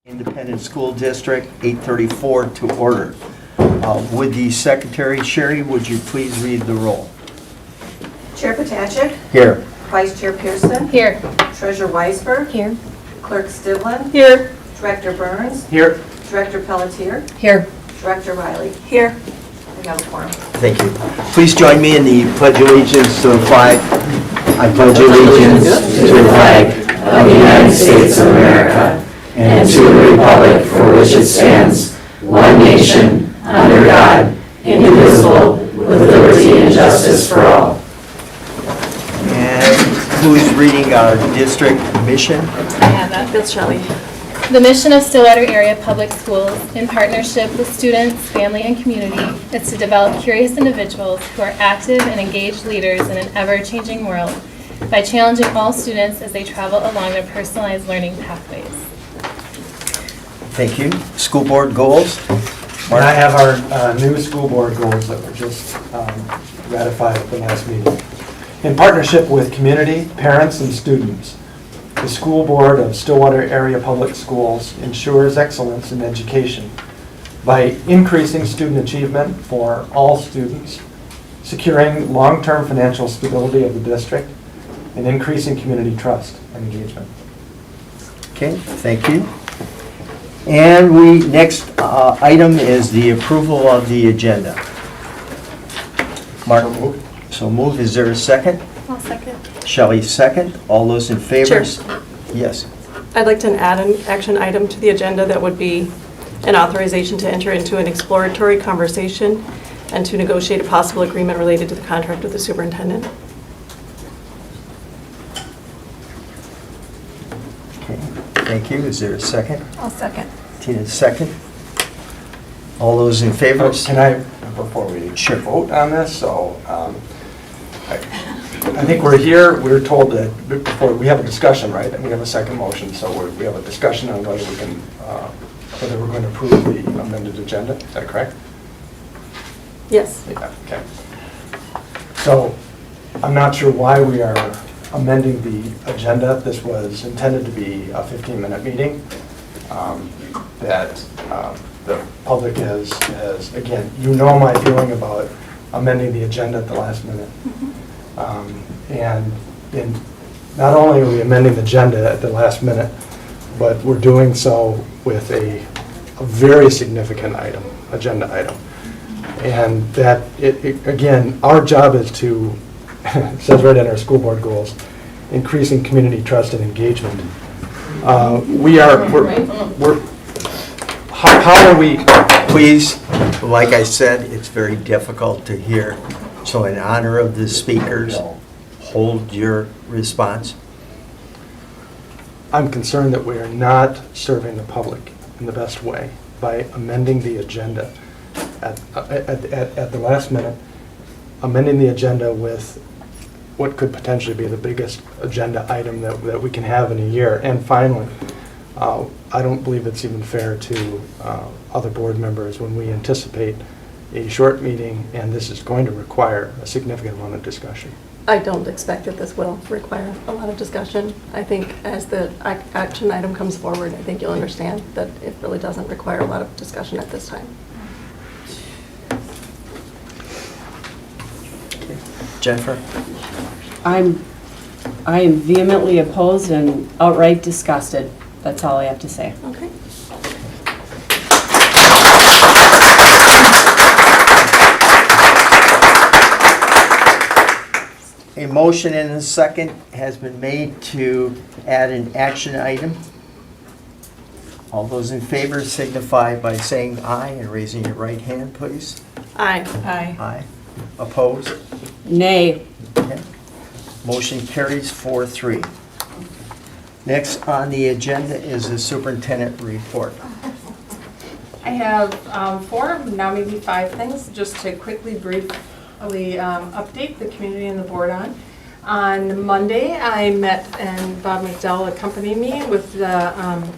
Independent School District, 8:34 to order. Would the Secretary, Sherry, would you please read the roll? Chair Potachik. Here. Vice Chair Pearson. Here. Treasurer Weisberg. Here. Clerk Stilllwater. Here. Director Burns. Here. Director Pelletier. Here. Director Riley. Here. We have a quorum. Thank you. Please join me in the Pledge of Allegiance to the flag. I pledge allegiance to the flag of the United States of America and to the republic for which it stands, one nation, under God, indivisible, with liberty and justice for all. And who's reading our district mission? I have that. Bill Shelley. The mission of Stillwater Area Public Schools, in partnership with students, family, and community, is to develop curious individuals who are active and engaged leaders in an ever-changing world by challenging all students as they travel along their personalized learning pathways. Thank you. School board goals? And I have our new school board goals that were just ratified at the last meeting. In partnership with community, parents, and students, the school board of Stillwater Area Public Schools ensures excellence in education by increasing student achievement for all students, securing long-term financial stability of the district, and increasing community trust and engagement. Okay, thank you. And next item is the approval of the agenda. Mark, so move. Is there a second? I'll second. Shelley, second. All those in favor? Sure. Yes. I'd like to add an action item to the agenda that would be an authorization to enter into an exploratory conversation and to negotiate a possible agreement related to the contract with the superintendent. Okay, thank you. Is there a second? I'll second. Tina, second. All those in favor? Can I, before we Sure. vote on this, so I think we're here, we're told that before, we have a discussion, right? And we have a second motion, so we have a discussion on whether we can, whether we're going to approve the amended agenda. Is that correct? Yes. Yeah, okay. So I'm not sure why we are amending the agenda. This was intended to be a 15-minute meeting that the public has, again, you know my feeling about amending the agenda at the last minute. And not only are we amending the agenda at the last minute, but we're doing so with a very significant item, agenda item. And that, again, our job is to, it says right in our school board goals, increasing community trust and engagement. How are we? Please, like I said, it's very difficult to hear. So in honor of the speakers, hold your response. I'm concerned that we are not serving the public in the best way by amending the agenda at the last minute, amending the agenda with what could potentially be the biggest agenda item that we can have in a year. And finally, I don't believe it's even fair to other board members when we anticipate a short meeting and this is going to require a significant amount of discussion. I don't expect that this will require a lot of discussion. I think as the action item comes forward, I think you'll understand that it really doesn't require a lot of discussion at this time. Jennifer? I am vehemently opposed and outright disgusted. That's all I have to say. Okay. A motion and a second has been made to add an action item. All those in favor signify by saying aye and raising your right hand, please. Aye. Aye. Aye. Opposed? Nay. Okay. Motion carries 4-3. Next on the agenda is the superintendent report. I have 4, now maybe 5 things, just to quickly briefly update the community and the board on. On Monday, I met, and Bob McDowell accompanied me with the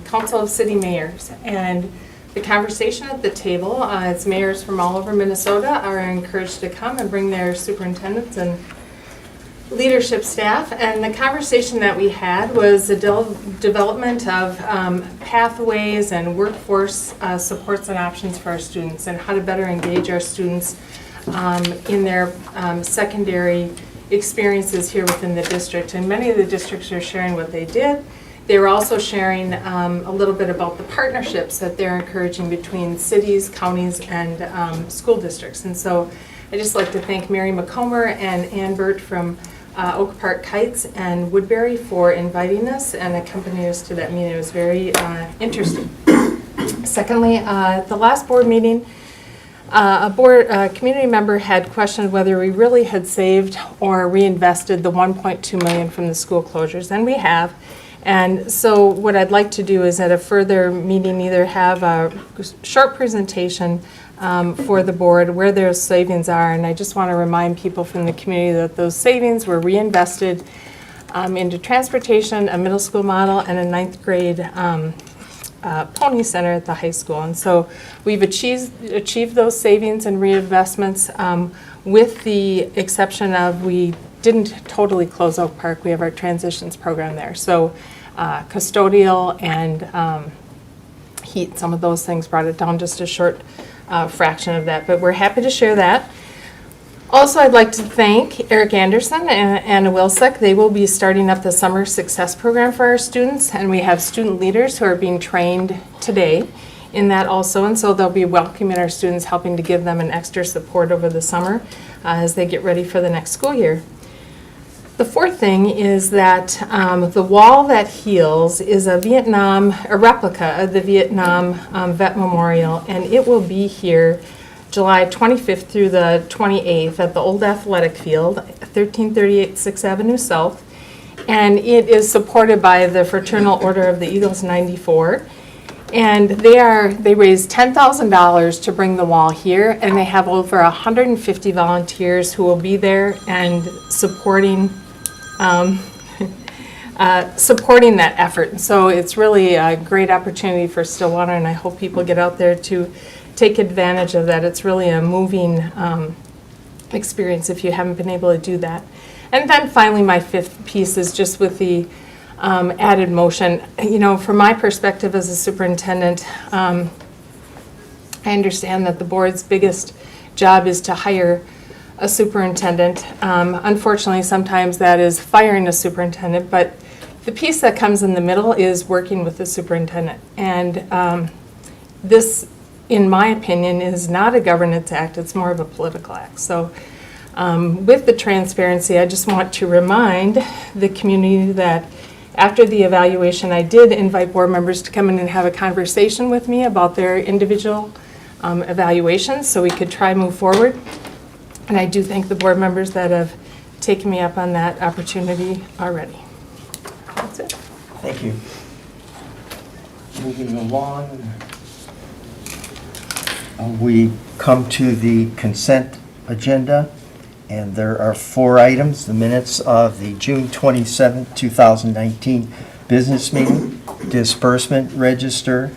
Council of City Mayors. And the conversation at the table, as mayors from all over Minnesota are encouraged to come and bring their superintendents and leadership staff, and the conversation that we had was the development of pathways and workforce supports and options for our students, and how to better engage our students in their secondary experiences here within the district. And many of the districts are sharing what they did. They were also sharing a little bit about the partnerships that they're encouraging between cities, counties, and school districts. And so I'd just like to thank Mary McComber and Ann Burt from Oak Park Kites and Woodbury for inviting us and accompanying us to that meeting. It was very interesting. Secondly, at the last board meeting, a community member had questioned whether we really had saved or reinvested the $1.2 million from the school closures, and we have. And so what I'd like to do is at a further meeting either have a short presentation for the board where those savings are, and I just want to remind people from the community that those savings were reinvested into transportation, a middle school model, and a 9th grade pony center at the high school. And so we've achieved those savings and reinvestments with the exception of we didn't totally close Oak Park. We have our transitions program there. So custodial and heat, some of those things brought it down just a short fraction of that, but we're happy to share that. Also, I'd like to thank Eric Anderson and Anna Wilczek. They will be starting up the Summer Success Program for our students, and we have student leaders who are being trained today in that also, and so they'll be welcoming our students, helping to give them an extra support over the summer as they get ready for the next school year. The fourth thing is that the wall that heals is a replica of the Vietnam Vet Memorial, and it will be here July 25th through the 28th at the Old Athletic Field, 1338 6th Avenue South. And it is supported by the Fraternal Order of the Eagles 94. And they raised $10,000 to bring the wall here, and they have over 150 volunteers who will be there and supporting that effort. So it's really a great opportunity for Stilllwater, and I hope people get out there to take advantage of that. It's really a moving experience if you haven't been able to do that. And then finally, my fifth piece is just with the added motion. You know, from my perspective as a superintendent, I understand that the board's biggest job is to hire a superintendent. Unfortunately, sometimes that is firing a superintendent, but the piece that comes in the middle is working with the superintendent. And this, in my opinion, is not a governance act, it's more of a political act. So with the transparency, I just want to remind the community that after the evaluation, I did invite board members to come in and have a conversation with me about their individual evaluations so we could try move forward. And I do thank the board members that have taken me up on that opportunity already. That's it. Thank you. Moving along, we come to the consent agenda, and there are 4 items: the minutes of the June 27, 2019 business meeting, disbursement register,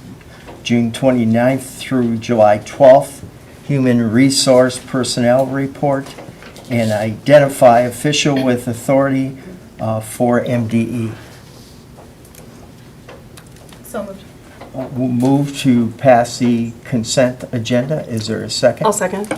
June 29th through July 12th, human resource personnel report, and identify official with authority for MDE. So moved. We'll move to pass the consent agenda. Is there a second? I'll second.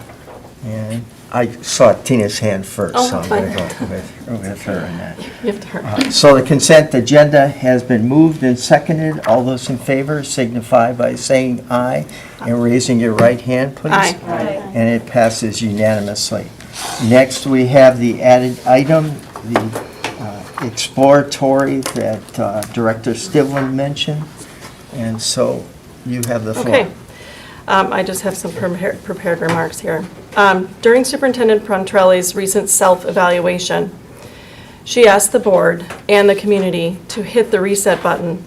And I saw Tina's hand first, Oh, so I'm going fine. to go with her on that. You have to hurry. So the consent agenda has been moved and seconded. All those in favor signify by saying aye and raising your right hand, please. Aye. And it passes unanimously. Next, we have the added item, the exploratory that Director Stilllwater mentioned. And so you have the floor. Okay. I just have some prepared remarks here. During Superintendent Prontrelli's recent self-evaluation, she asked the board and the community to hit the reset button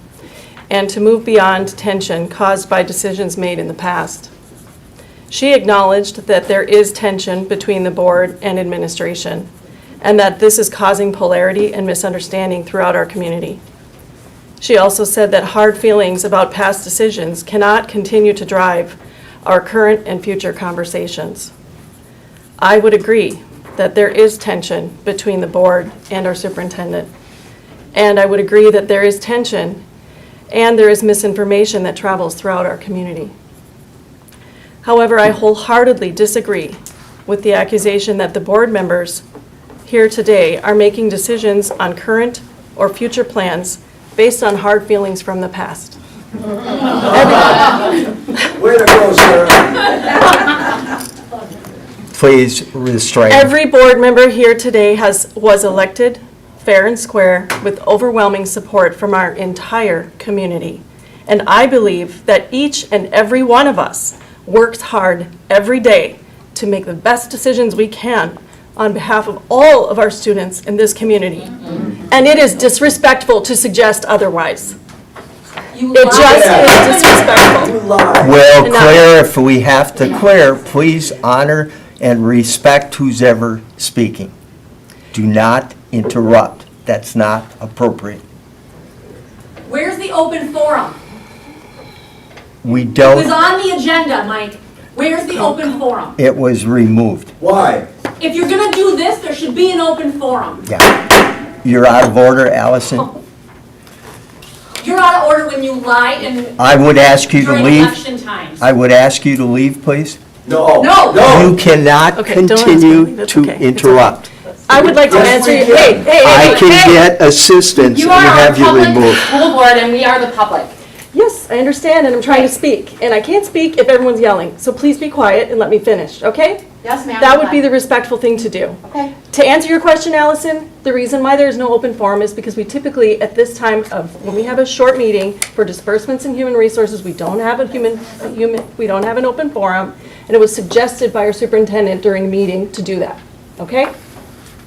and to move beyond tension caused by decisions made in the past. She acknowledged that there is tension between the board and administration, and that this is causing polarity and misunderstanding throughout our community. She also said that hard feelings about past decisions cannot continue to drive our current and future conversations. I would agree that there is tension between the board and our superintendent. And I would agree that there is tension and there is misinformation that travels throughout our community. However, I wholeheartedly disagree with the accusation that the board members here today are making decisions on current or future plans based on hard feelings from the past. Way to go, Sarah. Please restrain. Every board member here today was elected fair and square with overwhelming support from our entire community. And I believe that each and every one of us works hard every day to make the best decisions we can on behalf of all of our students in this community. And it is disrespectful to suggest otherwise. It just is disrespectful. You lie. Well, Enough. Claire, if we have to clear, please honor and respect who's ever speaking. Do not interrupt. That's not appropriate. Where's the open forum? We It was don't, on the agenda, Mike. Where's the open forum? it was removed. Why? If you're gonna do this, there should be an open forum. Yeah. You're out of order, Allison. You're out of order when you lie and I would ask you to during leave. election times. I would ask you to leave, please. No. No. No. You cannot Okay, don't ask me. continue That's to okay. It's interrupt. I would like to Yes, answer we you. can. I can hey. get assistance You and are our have you public removed. school board and we are the public. Yes, I understand, and I'm trying to speak. And I can't speak if everyone's yelling. So please be quiet and let me finish, okay? Yes, ma'am. That would be the respectful thing to do. Okay. To answer your question, Allison, the reason why there is no open forum is because we typically, at this time of, when we have a short meeting for disbursements and human resources, we don't have we don't have an open forum, and it was suggested by our superintendent during the meeting to do that, okay?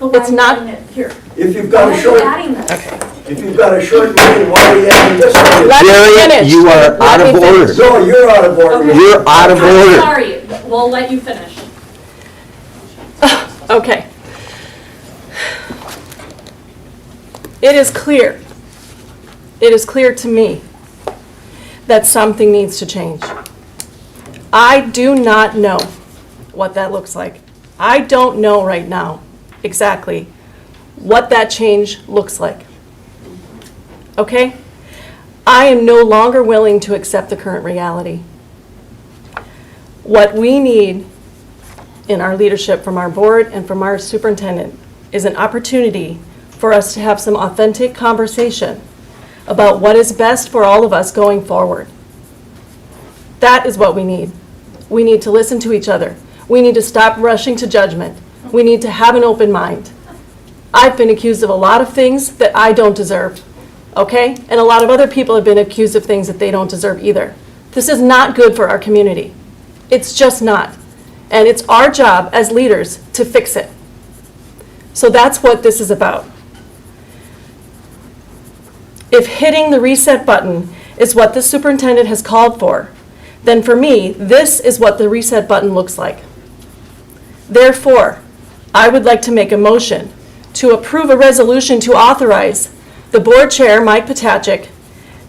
It's not, Here. If you've Why got are a you short, adding this? if you've got a short meeting, why are you adding this one? let me Harriet, finish. you are Let out me of finish. order. No, you're out of order. You're out of I'm order. sorry. We'll let you finish. Okay. It is clear to me that something needs to change. I do not know what that looks like. I don't know right now exactly what that change looks like. Okay? I am no longer willing to accept the current reality. What we need in our leadership from our board and from our superintendent is an opportunity for us to have some authentic conversation about what is best for all of us going forward. That is what we need. We need to listen to each other. We need to stop rushing to judgment. We need to have an open mind. I've been accused of a lot of things that I don't deserve, okay? And a lot of other people have been accused of things that they don't deserve either. This is not good for our community. It's just not. And it's our job as leaders to fix it. So that's what this is about. If hitting the reset button is what the superintendent has called for, then for me, this is what the reset button looks like. Therefore, I would like to make a motion to approve a resolution to authorize the board chair, Mike Potachik,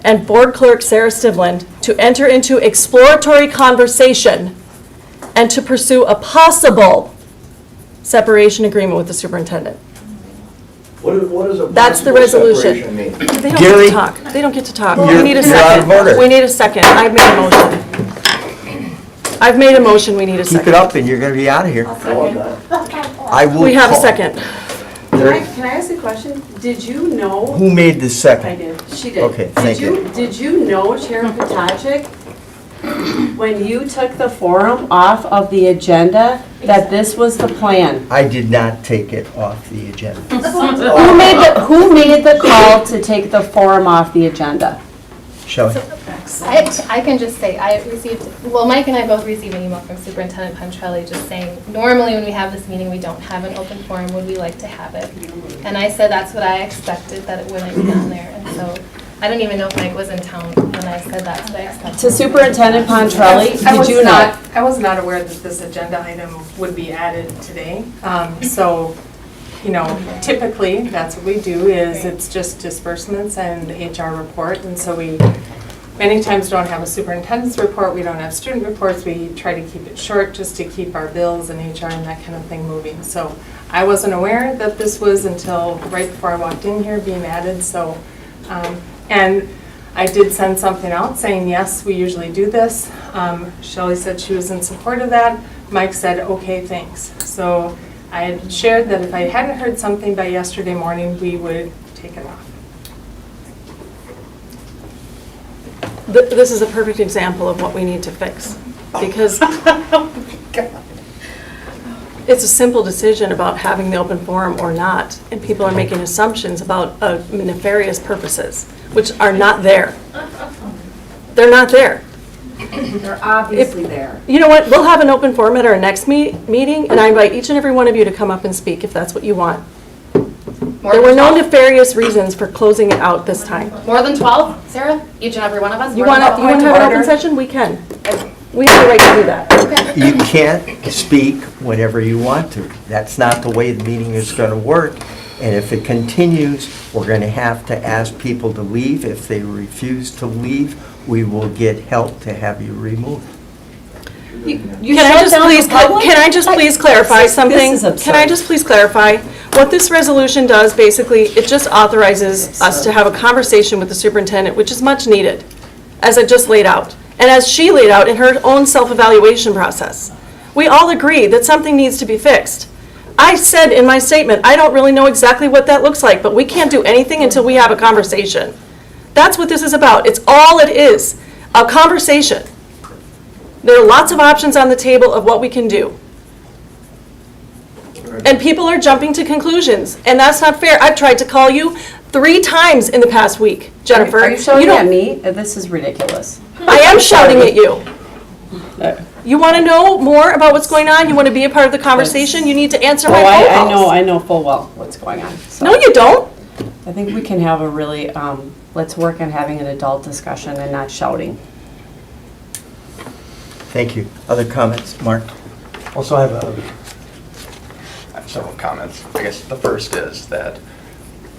and board clerk, Sarah Stivland, to enter into exploratory conversation and to pursue a possible separation agreement with the superintendent. What does a That's the possible resolution. separation mean? They don't get Gary? to talk. They don't get to talk. You're- We need a you're out of second. order. We need a second. I've made a motion. I've made a motion. We need a Keep it second. up and you're going to be out of here. No, I'm not. I will We have a call. second. Can I ask a question? Did you know? Who made the I second? did. She did. Okay, thank you. Did you know, Chair Potachik, when you took the forum off of the agenda, that this was the plan? I did not take it off the agenda. Who made the call to take the forum off the agenda? Shelley? I can just say, I received, well, Mike and I both received an email from Superintendent Pontrelli just saying, normally when we have this meeting, we don't have an open forum, would we like to have it? And I said that's what I expected, that it wouldn't be on there, and so, I don't even know if Mike was in town when I said that's what I expected. To Superintendent Pontrelli, I did was you not? I was not aware that this agenda item would be added today. So, you know, typically, that's what we do, is it's just disbursements and the HR report. And so we many times don't have a superintendent's report, we don't have student reports. We try to keep it short just to keep our bills and HR and that kind of thing moving. So I wasn't aware that this was until right before I walked in here being added, so, and I did send something out saying, yes, we usually do this. Shelley said she was in support of that. Mike said, okay, thanks. So I had shared that if I hadn't heard something by yesterday morning, we would take it off. This is a perfect example of what we need to fix, because it's a simple decision about having the open forum or not, and people are making assumptions about nefarious purposes, which are not there. They're not there. They're obviously there. You know what, we'll have an open forum at our next meeting, and I invite each and every one of you to come up and speak if that's what you want. There were no nefarious reasons for closing it out this time. More than 12, Sarah? Each and every one of us? You More want than to 12? have an open session? We can. We have the right to do that. You can't speak whenever you want to. That's not the way the meeting is going to work. And if it continues, we're going to have to ask people to leave. If they refuse to leave, we will get help to have you removed. Can I just please clarify something? This is absurd. Can I just please clarify? What this resolution does, basically, it just authorizes us to have a conversation with the superintendent, which is much needed, as I just laid out, and as she laid out in her own self-evaluation process. We all agree that something needs to be fixed. I said in my statement, I don't really know exactly what that looks like, but we can't do anything until we have a conversation. That's what this is about. It's all it is, a conversation. There are lots of options on the table of what we can do. And people are jumping to conclusions, and that's not fair. I've tried to call you 3 times in the past week, Jennifer. Are you shouting don't- at me? This is ridiculous. I am shouting at you. You want to know more about what's going on? You want to be a part of the conversation? You need to answer my phone calls. I know full well what's going on. So No, you don't. I think we can have a really, let's work on having an adult discussion and not shouting. Thank you. Other comments? Mark? Also, I have several comments. I guess the first is that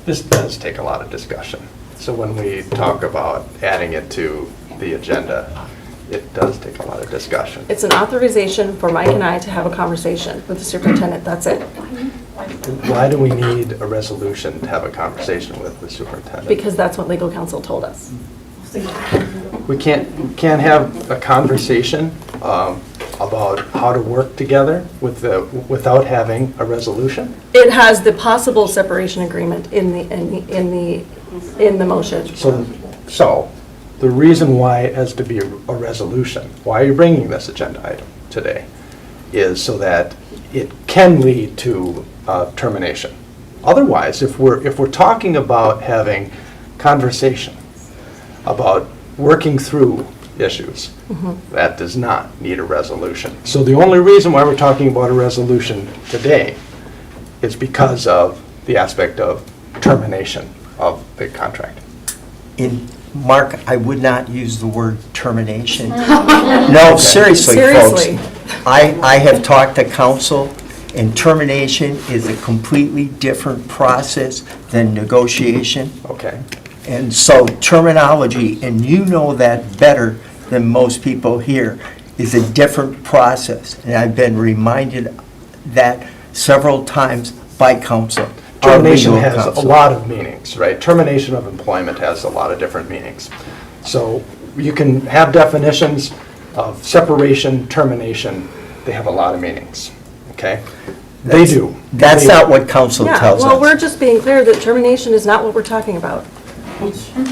this does take a lot of discussion. So when we talk about adding it to the agenda, it does take a lot of discussion. It's an authorization for Mike and I to have a conversation with the superintendent. That's it. Why do we need a resolution to have a conversation with the superintendent? Because that's what legal counsel told us. We can't have a conversation about how to work together without having a resolution? It has the possible separation agreement in the motion. So the reason why it has to be a resolution, why are you bringing this agenda item today, is so that it can lead to termination. Otherwise, if we're talking about having conversation about working through issues, that does not need a resolution. So the only reason why we're talking about a resolution today is because of the aspect of termination of the contract. Mark, I would not use the word termination. No, seriously, folks. Seriously. I have talked to council, and termination is a completely different process than negotiation. Okay. And so terminology, and you know that better than most people here, is a different process. And I've been reminded that several times by council. our Termination legal has a counsel. lot of meanings, right? Termination of employment has a lot of different meanings. So you can have definitions of separation, termination, they have a lot of meanings, okay? They do. That's They not do. what council Yeah, tells well, we're us. just being clear that termination is not what we're talking about.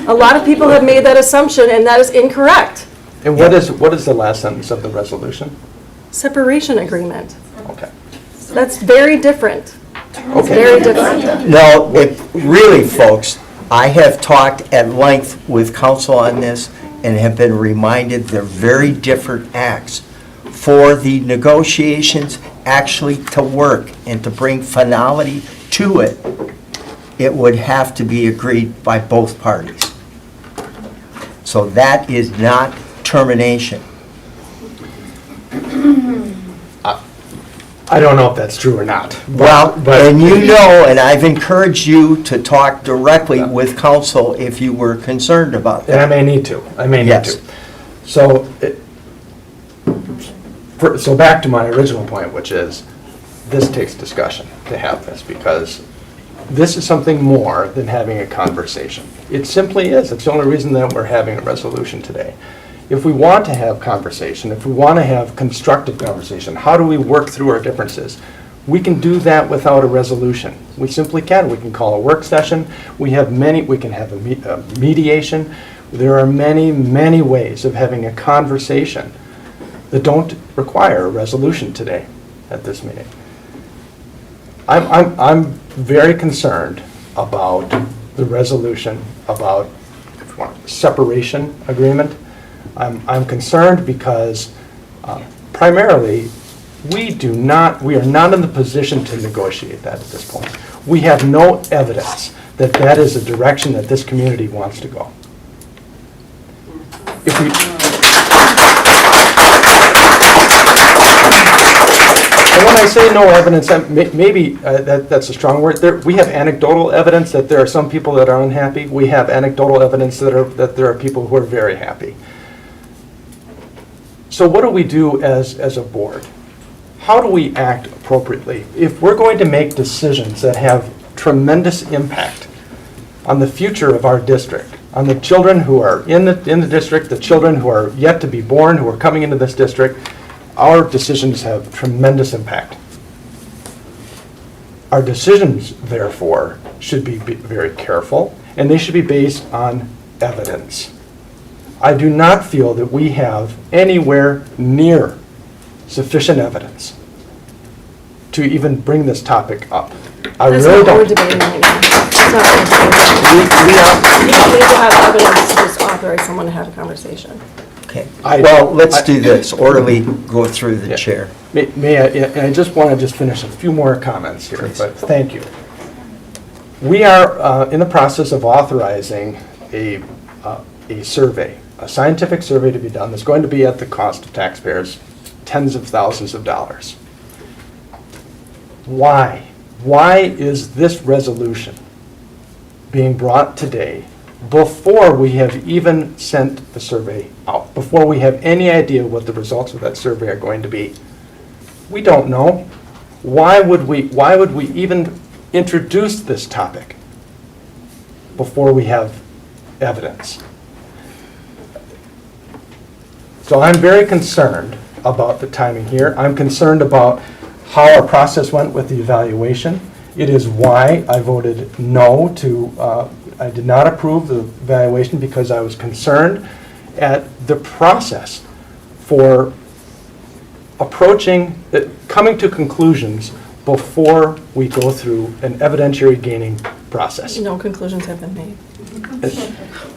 A lot of people have made that assumption, and that is incorrect. And what is the last sentence of the resolution? Separation agreement. Okay. That's very different. It's Okay. very different. No, really, folks, I have talked at length with council on this and have been reminded they're very different acts. For the negotiations actually to work and to bring finality to it, it would have to be agreed by both parties. So that is not termination. I don't know if that's true or not. Well, but- and you know, and I've encouraged you to talk directly with council if you were concerned about And I that. may need to, Yes. So, so back to my original point, which is, this takes discussion to have this, because this is something more than having a conversation. It simply is. It's the only reason that we're having a resolution today. If we want to have conversation, if we want to have constructive conversation, how do we work through our differences? We can do that without a resolution. We simply can. We can call a work session. We can have a mediation. There are many, many ways of having a conversation that don't require a resolution today at this meeting. I'm very concerned about the resolution about, if you want, separation agreement. I'm concerned because primarily we are not in the position to negotiate that at this point. We have no evidence that that is a direction that this community wants to go. If we, and when I say no evidence, maybe that's a strong word. We have anecdotal evidence that there are some people that are unhappy. We have anecdotal evidence that there are people who are very happy. So what do we do as a board? How do we act appropriately? If we're going to make decisions that have tremendous impact on the future of our district, on the children who are in the district, the children who are yet to be born, who are coming into this district, our decisions have tremendous impact. Our decisions, therefore, should be very careful, and they should be based on evidence. I do not feel that we have anywhere near sufficient evidence to even bring this topic up. I That's really not what we're don't. debating right now. That's not what we're debating. You don't need to have evidence to just authorize someone to have a conversation. Okay, I- well, let's I- do this, orderly, go through the Yeah. chair. May I, and I just want to finish a few more comments here, Please. but thank you. We are in the process of authorizing a survey, a scientific survey to be done that's going to be at the cost of taxpayers, tens of thousands of dollars. Why? Why is this resolution being brought today before we have even sent the survey out, before we have any idea what the results of that survey are going to be? We don't know. Why would we even introduce this topic before we have evidence? So I'm very concerned about the timing here. I'm concerned about how our process went with the evaluation. It is why I voted no to, I did not approve the evaluation, because I was concerned at the process for coming to conclusions before we go through an evidentiary gaining process. No conclusions have been made.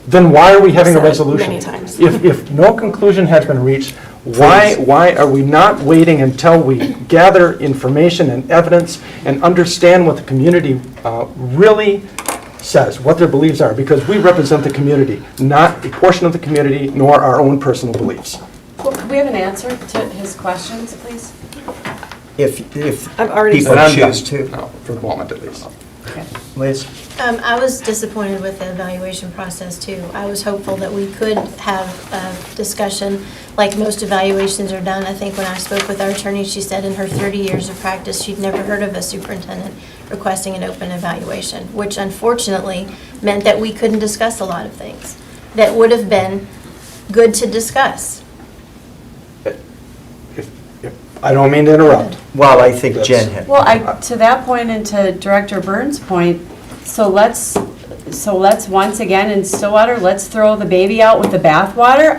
Then why are we having a Said resolution? many times. If no conclusion has been reached, why are we not waiting until we gather information and evidence and understand what the community really says, what their beliefs are? Because we represent the community, not a portion of the community, nor our own personal beliefs. Well, could we have an answer to his questions, please? If I've already people And I'm choose done. to. No, for the moment at least. Liz? I was disappointed with the evaluation process too. I was hopeful that we could have a discussion like most evaluations are done. I think when I spoke with our attorney, she said in her 30 years of practice, she'd never heard of a superintendent requesting an open evaluation, which unfortunately meant that we couldn't discuss a lot of things that would have been good to discuss. I don't mean to interrupt. Well, I think Jen had. Well, to that point and to Director Burns' point, so let's once again in Stillwater, let's throw the baby out with the bathwater.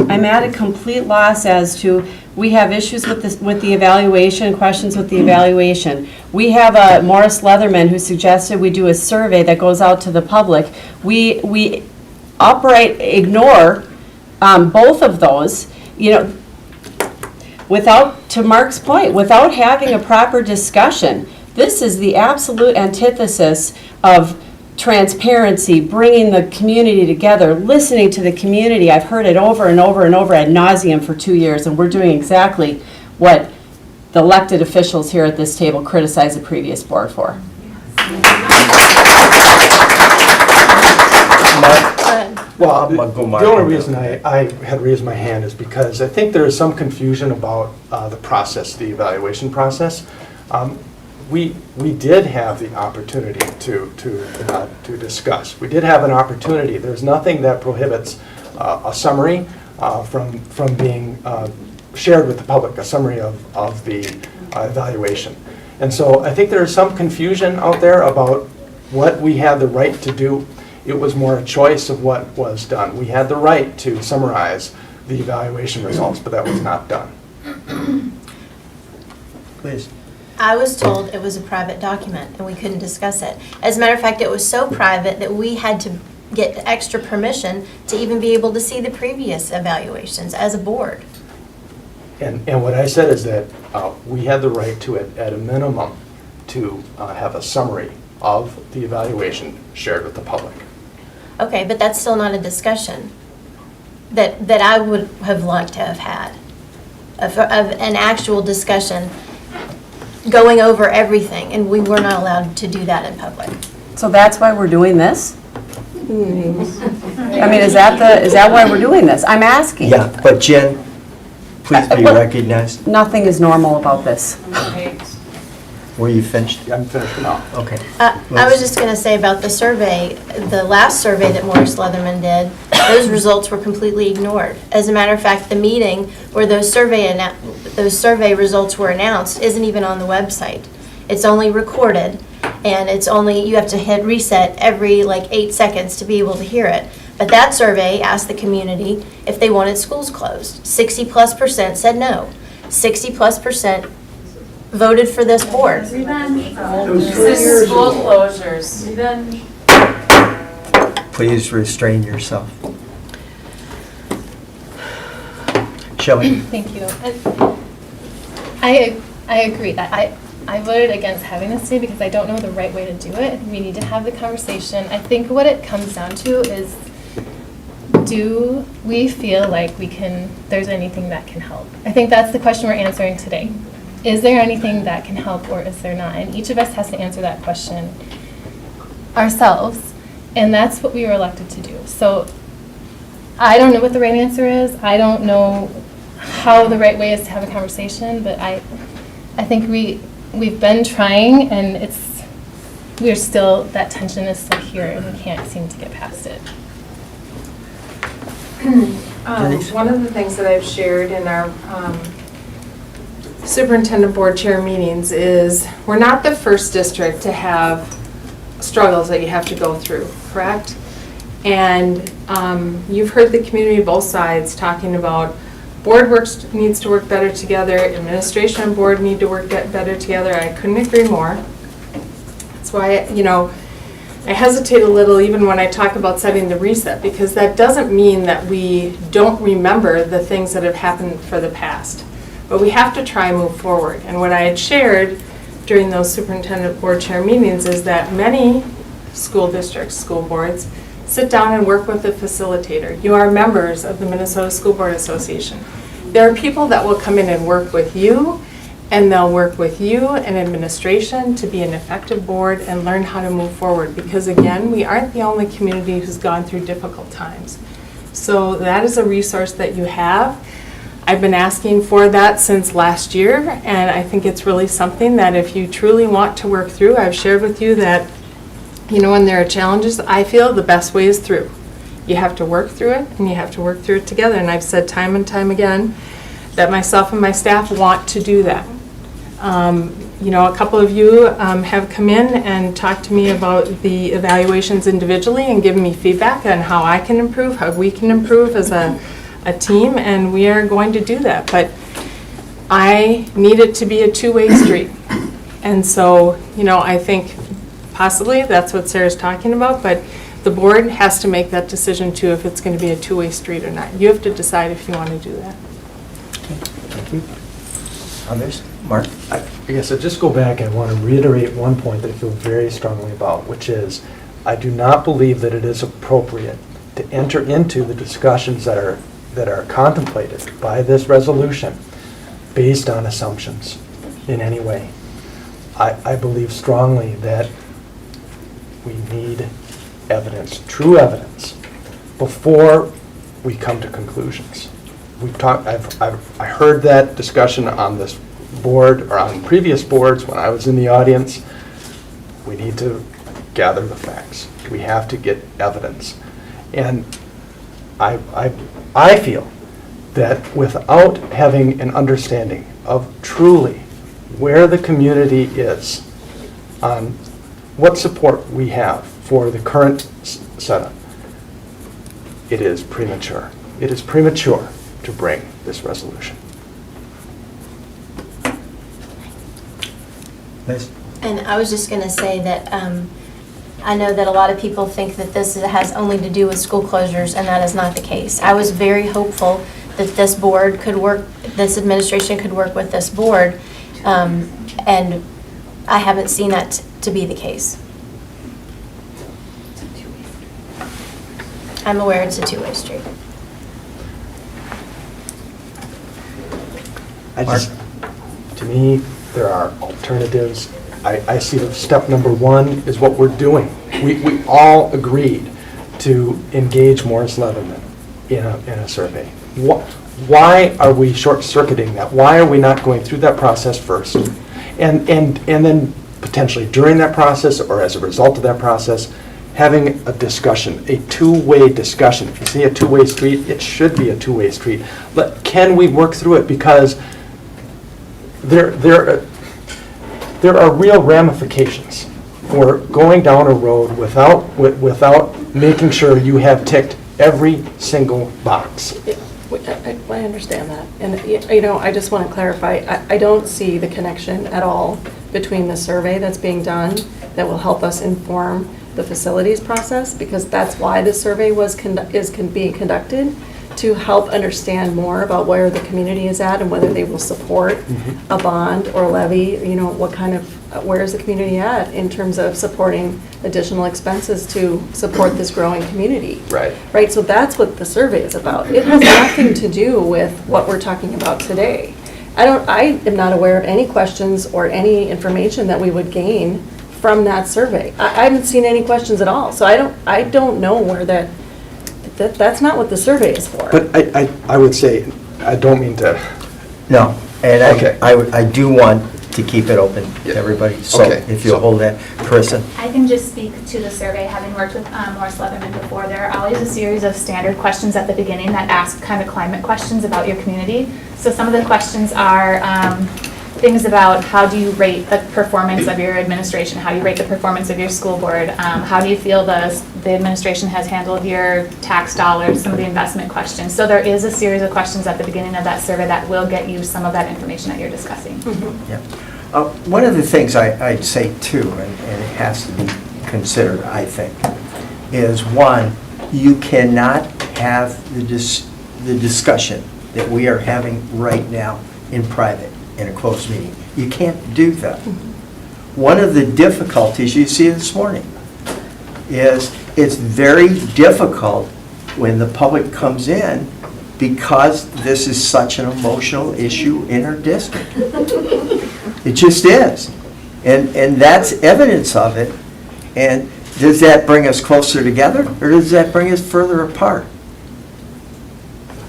I'm at a complete loss as to, we have issues with the evaluation, questions with the evaluation. We have Morris Leatherman who suggested we do a survey that goes out to the public. We outright ignore both of those, to Mark's point, without having a proper discussion. This is the absolute antithesis of transparency, bringing the community together, listening to the community. I've heard it over and over and over ad nauseum for 2 years, and we're doing exactly what the elected officials here at this table criticize the previous board for. Mark? Well, I'm gonna go Mark. The only reason I had raised my hand is because I think there is some confusion about the process, the evaluation process. We did have the opportunity to discuss. We did have an opportunity. There's nothing that prohibits a summary from being shared with the public, a summary of the evaluation. And so I think there is some confusion out there about what we had the right to do. It was more a choice of what was done. We had the right to summarize the evaluation results, but that was not done. Please. I was told it was a private document and we couldn't discuss it. As a matter of fact, it was so private that we had to get extra permission to even be able to see the previous evaluations as a board. And what I said is that we had the right to, at a minimum, to have a summary of the evaluation shared with the public. Okay, but that's still not a discussion that I would have liked to have had, of an actual discussion going over everything, and we were not allowed to do that in public. So that's why we're doing this? I mean, is that why we're doing this? I'm asking. Yeah, but Jen, please be Well- recognized. Nothing is normal about this. Were you finished? I'm finished now. Okay. I was just going to say about the survey, the last survey that Maurice Leatherman did, those results were completely ignored. As a matter of fact, the meeting where those survey results were announced isn't even on the website. It's only recorded, and you have to hit reset every like 8 seconds to be able to hear it. But that survey asked the community if they wanted schools closed. 60+% said no. 60+% voted for this board. Revenge. This is school closures. Revenge. Please restrain yourself. Shelley? Thank you. I agree that I voted against having this today because I don't know the right way to do it. We need to have the conversation. I think what it comes down to is, do we feel like there's anything that can help? I think that's the question we're answering today. Is there anything that can help or is there not? And each of us has to answer that question ourselves, and that's what we were elected to do. So I don't know what the right answer is. I don't know how the right way is to have a conversation, but I think we've been trying, and that tension is still here, and we can't seem to get past it. One of the things that I've shared in our superintendent board chair meetings is we're not the first district to have struggles that you have to go through, correct? And you've heard the community, both sides, talking about board needs to work better together, administration and board need to work better together. I couldn't agree more. That's why, I hesitate a little even when I talk about setting the reset, because that doesn't mean that we don't remember the things that have happened for the past. But we have to try and move forward. And what I had shared during those superintendent board chair meetings is that many school districts, school boards, sit down and work with the facilitator. You are members of the Minnesota School Board Association. There are people that will come in and work with you, and they'll work with you and administration to be an effective board and learn how to move forward. Because again, we aren't the only community who's gone through difficult times. So that is a resource that you have. I've been asking for that since last year, and I think it's really something that if you truly want to work through, I've shared with you that, when there are challenges, I feel the best way is through. You have to work through it, and you have to work through it together. And I've said time and time again that myself and my staff want to do that. A couple of you have come in and talked to me about the evaluations individually and given me feedback on how I can improve, how we can improve as a team, and we are going to do that. But I need it to be a two-way street. And so, I think possibly that's what Sarah's talking about, but the board has to make that decision too, if it's going to be a two-way street or not. You have to decide if you want to do that. Thank you. Others? Mark? I guess I'll just go back and want to reiterate one point that I feel very strongly about, which is I do not believe that it is appropriate to enter into the discussions that are contemplated by this resolution based on assumptions in any way. I believe strongly that we need evidence, true evidence, before we come to conclusions. I heard that discussion on this board, or on previous boards when I was in the audience. We need to gather the facts. We have to get evidence. And I feel that without having an understanding of truly where the community is on what support we have for the current setup, it is premature. It is premature to bring this resolution. Liz? And I was just going to say that I know that a lot of people think that this has only to do with school closures, and that is not the case. I was very hopeful that this board could work, this administration could work with this board, and I haven't seen that to be the case. I'm aware it's a two-way street. To me, there are alternatives. I see that step number one is what we're doing. We all agreed to engage Morris Leatherman in a survey. Why are we short-circuiting that? Why are we not going through that process first? And then potentially during that process, or as a result of that process, having a discussion, a two-way discussion. If you see a two-way street, it should be a two-way street. But can we work through it? Because there are real ramifications for going down a road without making sure you have ticked every single box. I understand that. And, I just want to clarify, I don't see the connection at all between the survey that's being done that will help us inform the facilities process, because that's why the survey is being conducted, to help understand more about where the community is at and whether they will support a bond or levy, where is the community at in terms of supporting additional expenses to support this growing community. Right, so that's what the survey is about. It has nothing to do with what we're talking about today. I am not aware of any questions or any information that we would gain from that survey. I haven't seen any questions at all, so I don't know where that's not what the survey is for. But I would say, I don't mean to. No, and Okay. I do want to keep it open to everybody, so Okay. if you'll hold that. Carissa? I can just speak to the survey, having worked with Morris Leatherman before. There are always a series of standard questions at the beginning that ask kind of climate questions about your community. So some of the questions are things about how do you rate the performance of your administration, how do you rate the performance of your school board, how do you feel the administration has handled your tax dollars, some of the investment questions. So there is a series of questions at the beginning of that survey that will get you some of that information that you're discussing. Yeah. One of the things I'd say too, and it has to be considered, I think, is one, you cannot have the discussion that we are having right now in private, in a closed meeting. You can't do that. One of the difficulties you see this morning is it's very difficult when the public comes in, because this is such an emotional issue in our district. It just is. And that's evidence of it. And does that bring us closer together, or does that bring us further apart?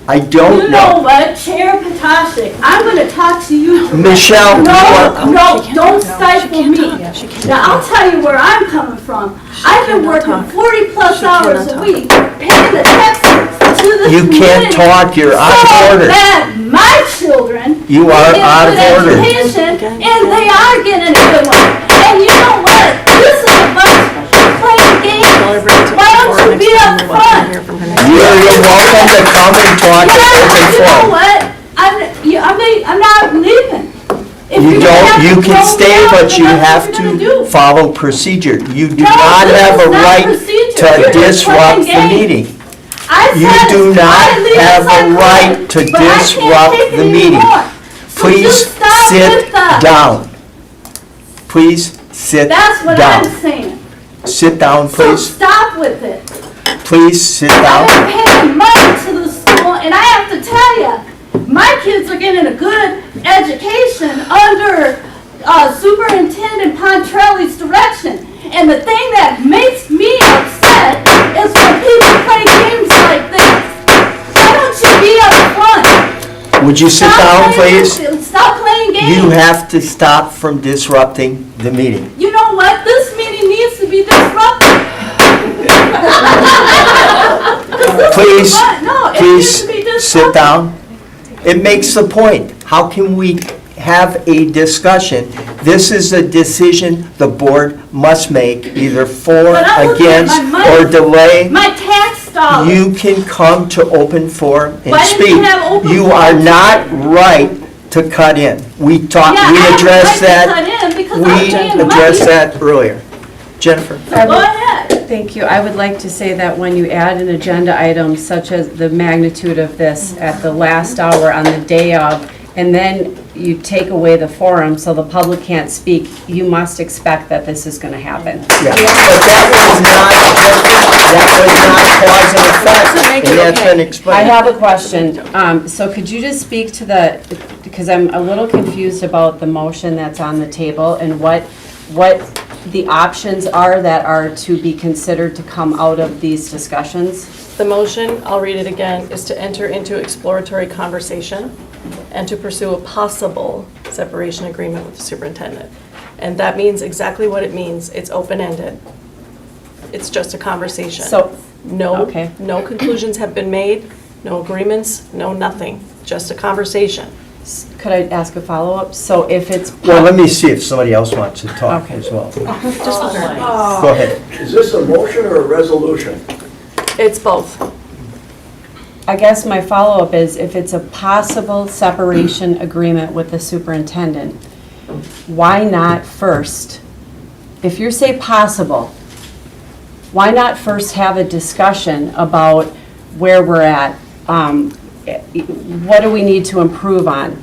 I don't know. You know what, Chair Potashik, I'm going to talk to you. Michelle, No, don't stifle me. Now, I'll tell you where I'm coming from. I've been working 40-plus hours a week, paying the taxes to the you can't talk, you're out of order. So that my children You are get out of good order. education, and they are getting a good one. And you know what? This is a bunch of playing games. Why don't you be up front? You're welcome to come and talk to open You know forum. what? I'm not leaving. If You you're gonna have don't, you to can throw me stay, out, but then you that's have what you're gonna to do. follow procedure. You do No, not this have is a not right procedure. to You're just disrupt playing the games. meeting. I You said do not I'd leave have if I a could, right to but I can't disrupt take it the meeting. anymore. So Please just stop sit with that. down. Please sit That's what down. I'm saying. Sit down, So please. stop with it. Please sit I've down. been paying money to the school, and I have to tell you, my kids are getting a good education under Superintendent Pontrelli's direction. And the thing that makes me upset is when people play games Would you sit down, please? Stop playing games. You have to stop from disrupting the meeting. You know what? This meeting needs to be disrupted. Please, No, it needs please to be disrupted. sit down. It makes the point. How can we have a discussion? This is a decision the board must make, either for, But I'm looking at against, my money. or delay. My tax dollars. You can come to open forum and Why didn't speak. you have open You forum? are not right to cut in. We talked, Yeah, I we have a addressed right to that. cut in because I'm We paying the addressed money. that earlier. Jennifer? So go ahead. Thank you. I would like to say that when you add an agenda item such as the magnitude of this at the last hour on the day of, and then you take away the forum so the public can't speak, you must expect that this is going to happen. Yeah, but that was not cause and effect, and that's been I explained. have a question. So could you just speak to because I'm a little confused about the motion that's on the table and what the options are that are to be considered to come out of these discussions? The motion, I'll read it again, is to enter into exploratory conversation and to pursue a possible separation agreement with the superintendent. And that means exactly what it means. It's open-ended. It's just a conversation. So, No, okay. no conclusions have been made, no agreements, no nothing, just a conversation. Could I ask a follow-up? So if it's... Well, let me see if somebody else wants to talk Okay. as well. Just let her. Go ahead. Is this a motion or a resolution? It's both. I guess my follow-up is if it's a possible separation agreement with the superintendent, why not first, if you say possible, why not first have a discussion about where we're at? What do we need to improve on?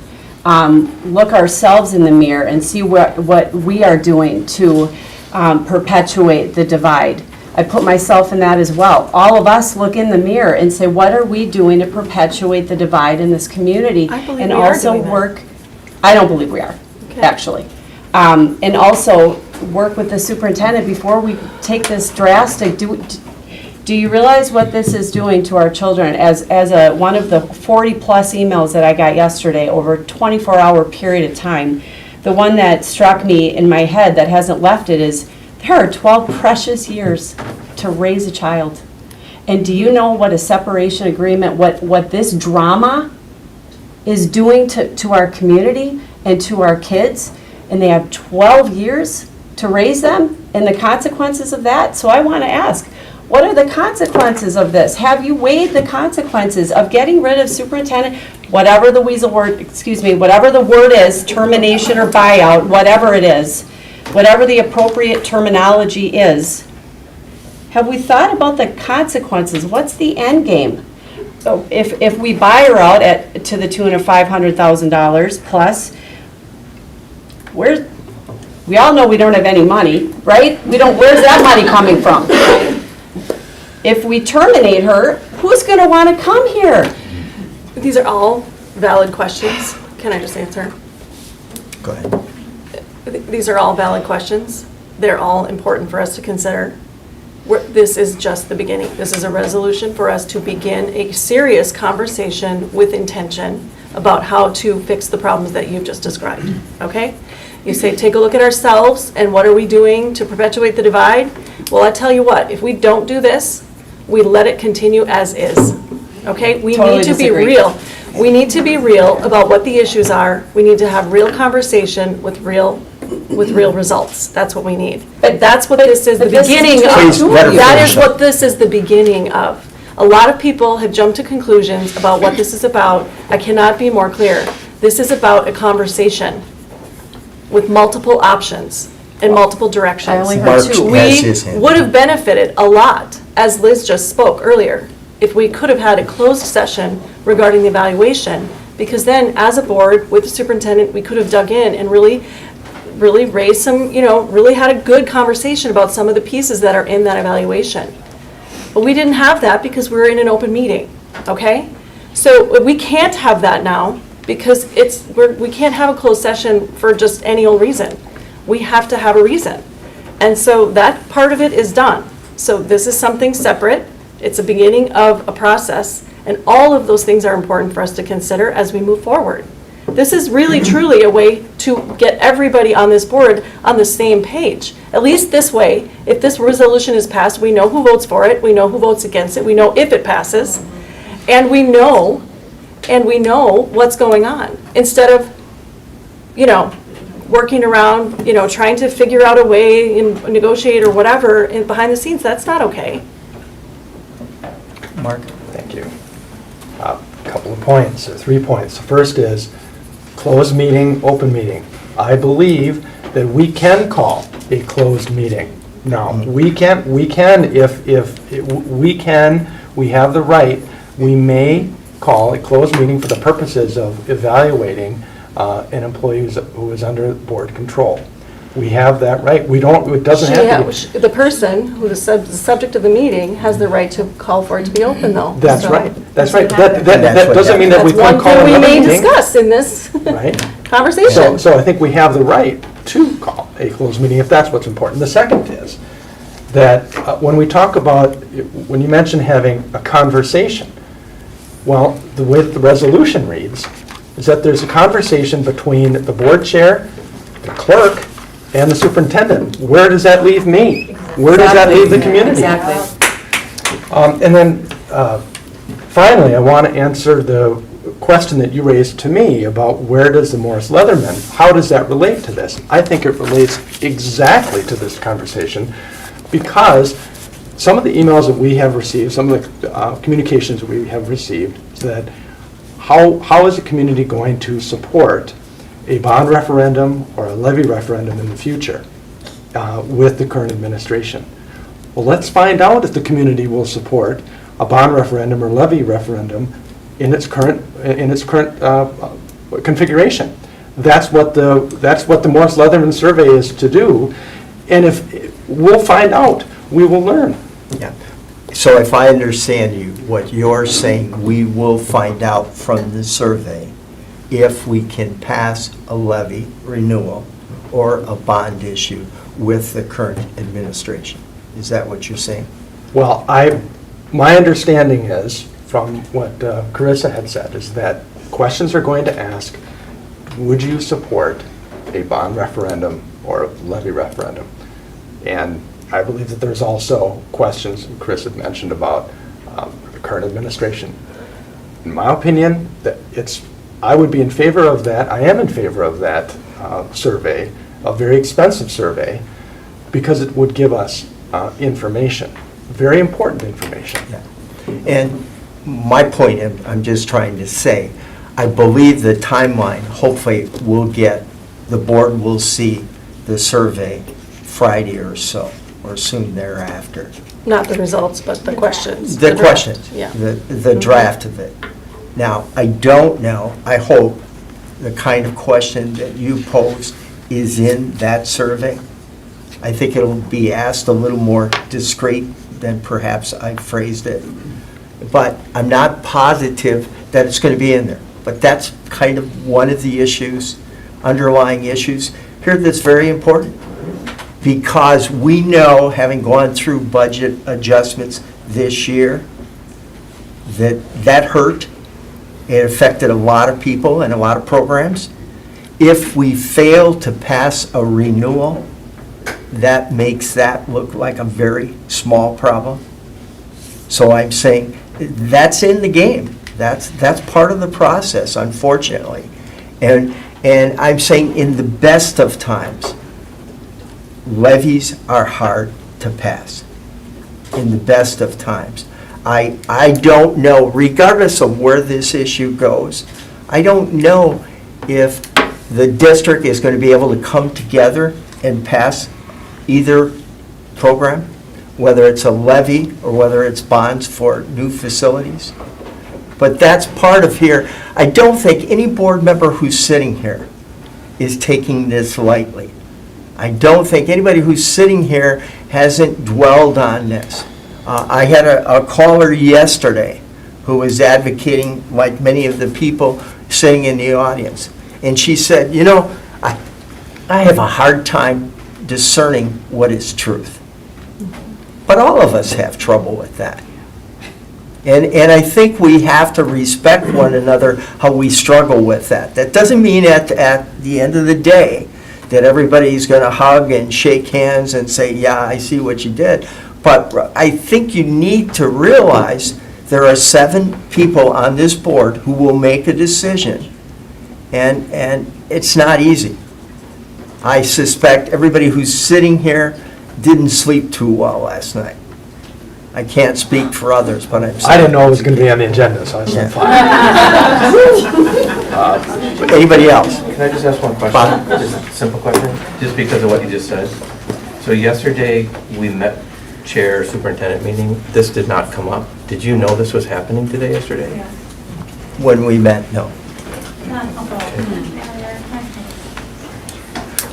Look ourselves in the mirror and see what we are doing to perpetuate the divide. I put myself in that as well. All of us look in the mirror and say, what are we doing to perpetuate the divide in this community? I believe And we are also doing that. work, I don't believe we are, Okay. actually. And also work with the superintendent before we take this drastic, do you realize what this is doing to our children? As one of the 40-plus emails that I got yesterday over a 24-hour period of time, the one that struck me in my head that hasn't left it is, there are 12 precious years to raise a child. And do you know what a separation agreement, what this drama is doing to our community and to our kids? And they have 12 years to raise them and the consequences of that? So I want to ask, what are the consequences of this? Have you weighed the consequences of getting rid of superintendent, whatever the whatever the word is, termination or buyout, whatever it is, whatever the appropriate terminology is? Have we thought about the consequences? What's the end game? So if we buy her out to the tune of $500,000 plus, we all know we don't have any money, right? Where's that money coming from? If we terminate her, who's going to want to come here? These are all valid questions. Can I just answer? Go ahead. These are all valid questions. They're all important for us to consider. This is just the beginning. This is a resolution for us to begin a serious conversation with intention about how to fix the problems that you've just described, okay? You say, take a look at ourselves and what are we doing to perpetuate the divide? Well, I tell you what, if we don't do this, we let it continue as is, okay? We Totally need to disagree. be real. We need to be real about what the issues are. We need to have real conversation with real results. That's what we need. But that's what this is the but this is beginning between of. Please, let her That finish is up. what this is the beginning of. A lot of people have jumped to conclusions about what this is about. I cannot be more clear. This is about a conversation with multiple options and multiple directions. I only heard Mark two. has his hand. We would have benefited a lot, as Liz just spoke earlier, if we could have had a closed session regarding the evaluation, because then, as a board, with the superintendent, we could have dug in and really raised some, really had a good conversation about some of the pieces that are in that evaluation. But we didn't have that because we were in an open meeting, okay? So we can't have that now because we can't have a closed session for just any old reason. We have to have a reason. And so that part of it is done. So this is something separate. It's a beginning of a process. And all of those things are important for us to consider as we move forward. This is really truly a way to get everybody on this board on the same page. At least this way, if this resolution is passed, we know who votes for it, we know who votes against it, we know if it passes, and we know what's going on. Instead of, working around, trying to figure out a way and negotiate or whatever behind the scenes, that's not okay. Mark? Thank you. A couple of points, or 3 points. The first is closed meeting, open meeting. I believe that we can call a closed meeting. Now, we have the right, we may call a closed meeting for the purposes of evaluating an employee who is under board control. We have that right. We don't, it doesn't have to be. The person who is the subject of the meeting has the right to call for it to be open, though. That's So- right. That's right. That's That what doesn't mean that we That's can't one call thing we another may meeting. discuss in this Right. conversation. So I think we have the right to call a closed meeting if that's what's important. The second is that when we talk about, when you mention having a conversation, well, the way that the resolution reads is that there's a conversation between the board chair, the clerk, and the superintendent. Where does that leave me? Where does that leave the community? Exactly. And then finally, I want to answer the question that you raised to me about where does the Morris Leatherman, how does that relate to this? I think it relates exactly to this conversation because some of the emails that we have received, some of the communications that we have received said, how is the community going to support a bond referendum or a levy referendum in the future with the current administration? Well, let's find out if the community will support a bond referendum or levy referendum in its current configuration. That's what the Morris Leatherman survey is to do, and if we'll find out, we will learn. Yeah. So if I understand you, what you're saying, we will find out from the survey if we can pass a levy renewal or a bond issue with the current administration. Is that what you're saying? Well, my understanding is, from what Carissa had said, is that questions are going to ask, would you support a bond referendum or a levy referendum? And I believe that there's also questions Chris had mentioned about the current administration. In my opinion, I would be in favor of that. I am in favor of that survey, a very expensive survey, because it would give us information, very important information. Yeah. And my point, I'm just trying to say, I believe the timeline, hopefully the board will see the survey Friday or so, or soon thereafter. Not the results, but the questions. The draft. questions, Yeah. the draft of it. Now, I don't know, I hope the kind of question that you posed is in that survey. I think it'll be asked a little more discreet than perhaps I phrased it. But I'm not positive that it's going to be in there. But that's kind of one of the issues, underlying issues here that's very important. Because we know, having gone through budget adjustments this year, that hurt. It affected a lot of people and a lot of programs. If we fail to pass a renewal, that makes that look like a very small problem. So I'm saying that's in the game. That's part of the process, unfortunately. And I'm saying in the best of times, levies are hard to pass. In the best of times. I don't know, regardless of where this issue goes, I don't know if the district is going to be able to come together and pass either program, whether it's a levy or whether it's bonds for new facilities. But that's part of here. I don't think any board member who's sitting here is taking this lightly. I don't think anybody who's sitting here hasn't dwelled on this. I had a caller yesterday who was advocating, like many of the people sitting in the audience. And she said, I have a hard time discerning what is truth. But all of us have trouble with that. And I think we have to respect one another, how we struggle with that. That doesn't mean at the end of the day that everybody's going to hug and shake hands and say, yeah, I see what you did. But I think you need to realize there are 7 people on this board who will make a decision, and it's not easy. I suspect everybody who's sitting here didn't sleep too well last night. I can't speak for others, but I'm saying. I didn't know it was going to be on the agenda, so I slept fine. Anybody else? Can I just ask one question? Bob? Just a simple question, just because of what you just said. So yesterday, we met chair superintendent meeting. This did not come up. Did you know this was happening today, yesterday? When we met, no.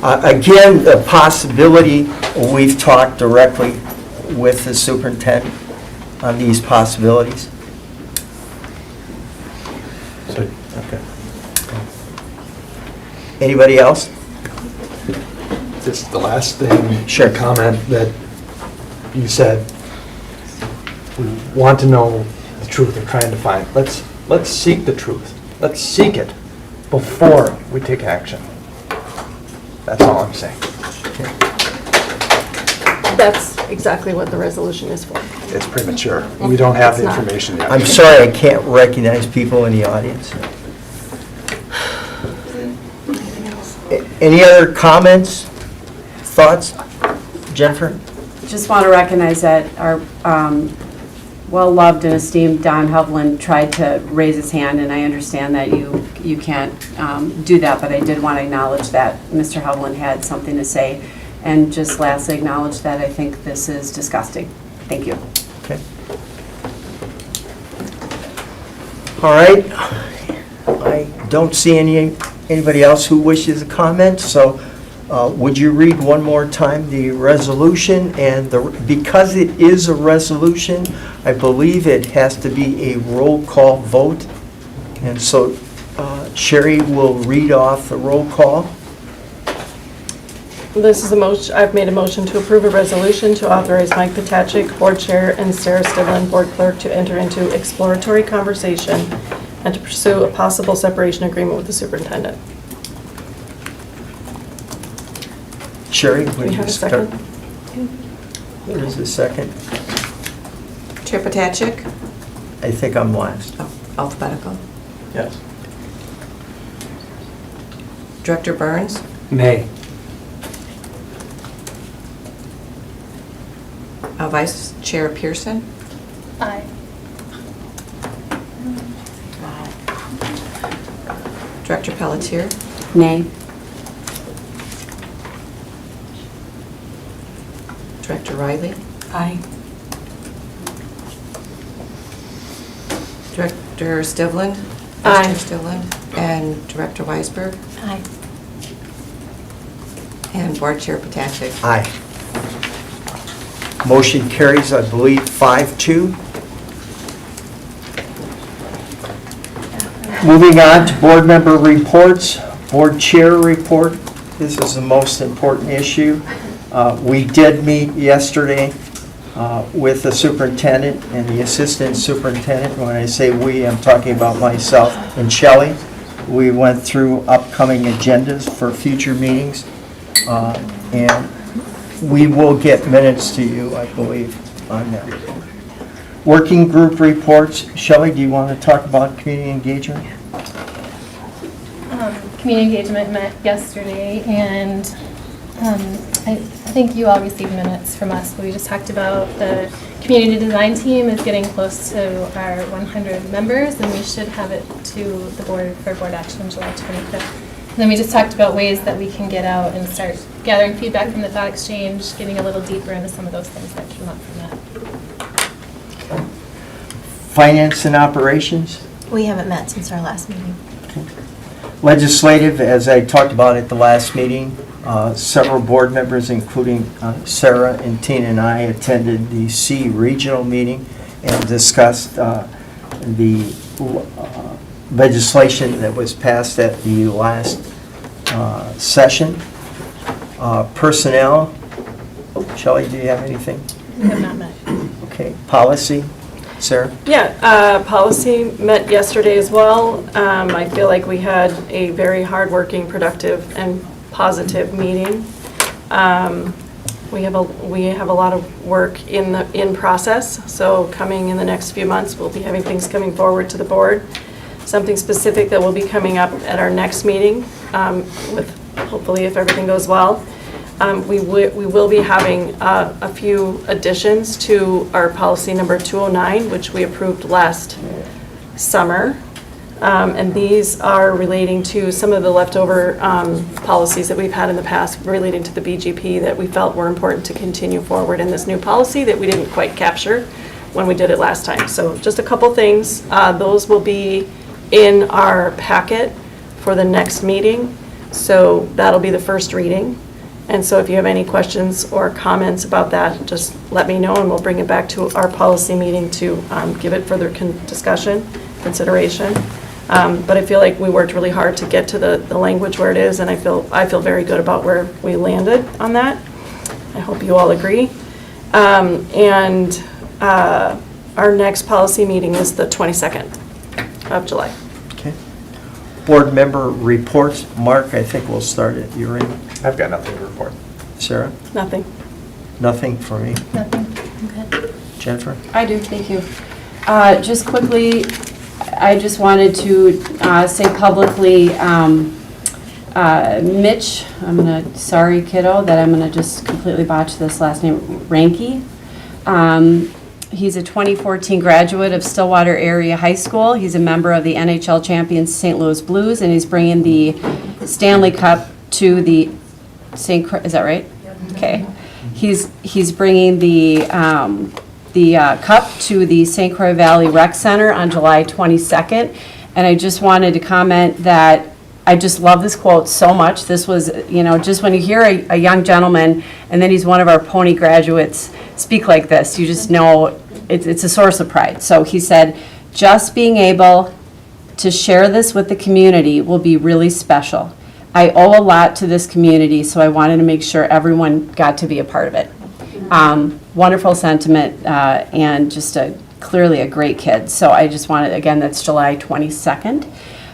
Again, the possibility, we've talked directly with the superintendent on these possibilities. So, okay. Anybody else? Just the last thing, Sure. comment that you said, we want to know the truth or trying to find. Let's seek the truth. Let's seek it before we take action. That's all I'm saying. That's exactly what the resolution is for. It's premature. We don't have It's the not. information yet. I'm sorry, I can't recognize people in the audience. Any other comments, thoughts? Jennifer? Just want to recognize that our well-loved and esteemed Don Hovland tried to raise his hand, and I understand that you can't do that, but I did want to acknowledge that Mr. Hovland had something to say, and just lastly acknowledge that I think this is disgusting. Thank you. Okay. All right. I don't see anybody else who wishes to comment, so would you read one more time the resolution? And because it is a resolution, I believe it has to be a roll call vote. And so Sherry will read off the roll call. This is a motion, I've made a motion to approve a resolution to authorize Mike Potachik, board chair, and Sarah Stilllwater, board clerk, to enter into exploratory conversation and to pursue a possible separation agreement with the superintendent. Sherry, Do would we you have a start? second? What is the second? Chair Potachik, I think I'm last. alphabetical. Yes. Director Burns, Nay. Vice Chair Pearson, Aye. Director Pelletier, Nay. Director Riley, Aye. Director Stivland, Aye. Vice Chair Stivland, and Director Weisberg, Aye. and Board Chair Potachik. Aye. Motion carries, I believe, 5-2. Moving on to board member reports, board chair report. This is the most important issue. We did meet yesterday with the superintendent and the assistant superintendent. When I say we, I'm talking about myself and Shelley. We went through upcoming agendas for future meetings, and we will get minutes to you, I believe, on that. Working group reports. Shelley, do you want to talk about community engagement? Community engagement met yesterday, and I think you all received minutes from us, but we just talked about the community design team is getting close to our 100 members, and we should have it to the board for board action on July 25th. And then we just talked about ways that we can get out and start gathering feedback from the thought exchange, getting a little deeper into some of those things that came up from that. Finance and operations. We haven't met since our last meeting. Legislative, as I talked about at the last meeting, several board members, including Sarah and Tina and I, attended the C regional meeting and discussed the legislation that was passed at the last session. Personnel. Shelley, do you have anything? We have not met. Okay. Policy. Sarah? Yeah, policy met yesterday as well. I feel like we had a very hardworking, productive, and positive meeting. We have a lot of work in process, so coming in the next few months, we'll be having things coming forward to the board. Something specific that will be coming up at our next meeting, with hopefully if everything goes well. We will be having a few additions to our policy number 209, which we approved last summer. And these are relating to some of the leftover policies that we've had in the past relating to the BGP that we felt were important to continue forward in this new policy that we didn't quite capture when we did it last time. So just a couple things. Those will be in our packet for the next meeting. So that'll be the first reading. And so if you have any questions or comments about that, just let me know and we'll bring it back to our policy meeting to give it further consideration. But I feel like we worked really hard to get to the language where it is, and I feel very good about where we landed on that. I hope you all agree. Our next policy meeting is the 22nd of July. Okay. Board member reports. Mark, I think we'll start at your end. I've got nothing to report. Sarah? Nothing. Nothing for me. Nothing. Okay. Jennifer? I do, thank you. Just quickly, I just wanted to say publicly, Mitch, sorry kiddo, that I'm gonna just completely botch this last name, Ranke. He's a 2014 graduate of Stillwater Area High School. He's a member of the NHL champions St. Louis Blues, and he's bringing the Stanley Cup to the is that right? Okay. He's bringing the cup to the St. Croix Valley Rec Center on July 22nd. And I just wanted to comment that I just love this quote so much. This was, just when you hear a young gentleman, and then he's one of our Pony graduates, speak like this, you just know it's a source of pride. So he said, just being able to share this with the community will be really special. I owe a lot to this community, so I wanted to make sure everyone got to be a part of it. Wonderful sentiment, and just clearly a great kid. So I just wanted, again, that's July 22nd.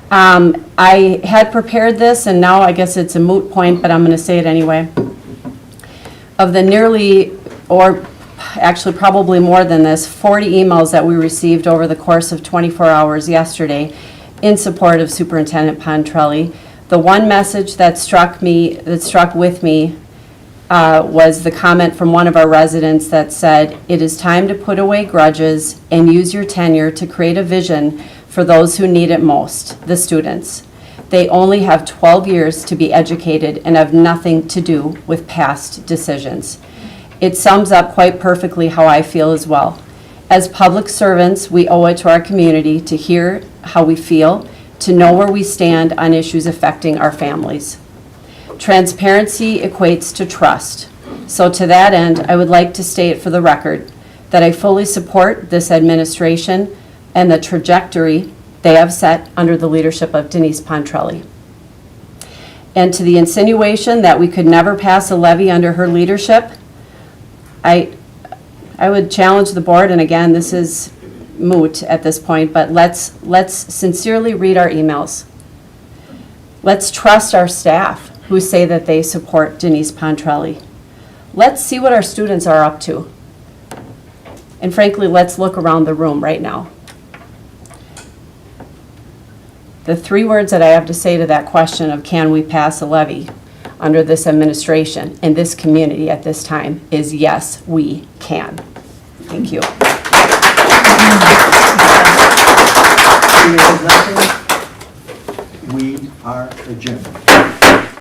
I had prepared this, and now I guess it's a moot point, but I'm going to say it anyway. Of the nearly, or actually probably more than this, 40 emails that we received over the course of 24 hours yesterday in support of Superintendent Pontrelli, the one message that struck with me was the comment from one of our residents that said, "It is time to put away grudges and use your tenure to create a vision for those who need it most, the students. They only have 12 years to be educated and have nothing to do with past decisions." It sums up quite perfectly how I feel as well. As public servants, we owe it to our community to hear how we feel, to know where we stand on issues affecting our families. Transparency equates to trust. So to that end, I would like to state for the record that I fully support this administration and the trajectory they have set under the leadership of Denise Pontrelli. And to the insinuation that we could never pass a levy under her leadership, I would challenge the board, and again, this is moot at this point, but let's sincerely read our emails. Let's trust our staff who say that they support Denise Pontrelli. Let's see what our students are up to. And frankly, let's look around the room right now. The three words that I have to say to that question of can we pass a levy under this administration in this community at this time is yes, we can. Thank you. We are adjourned.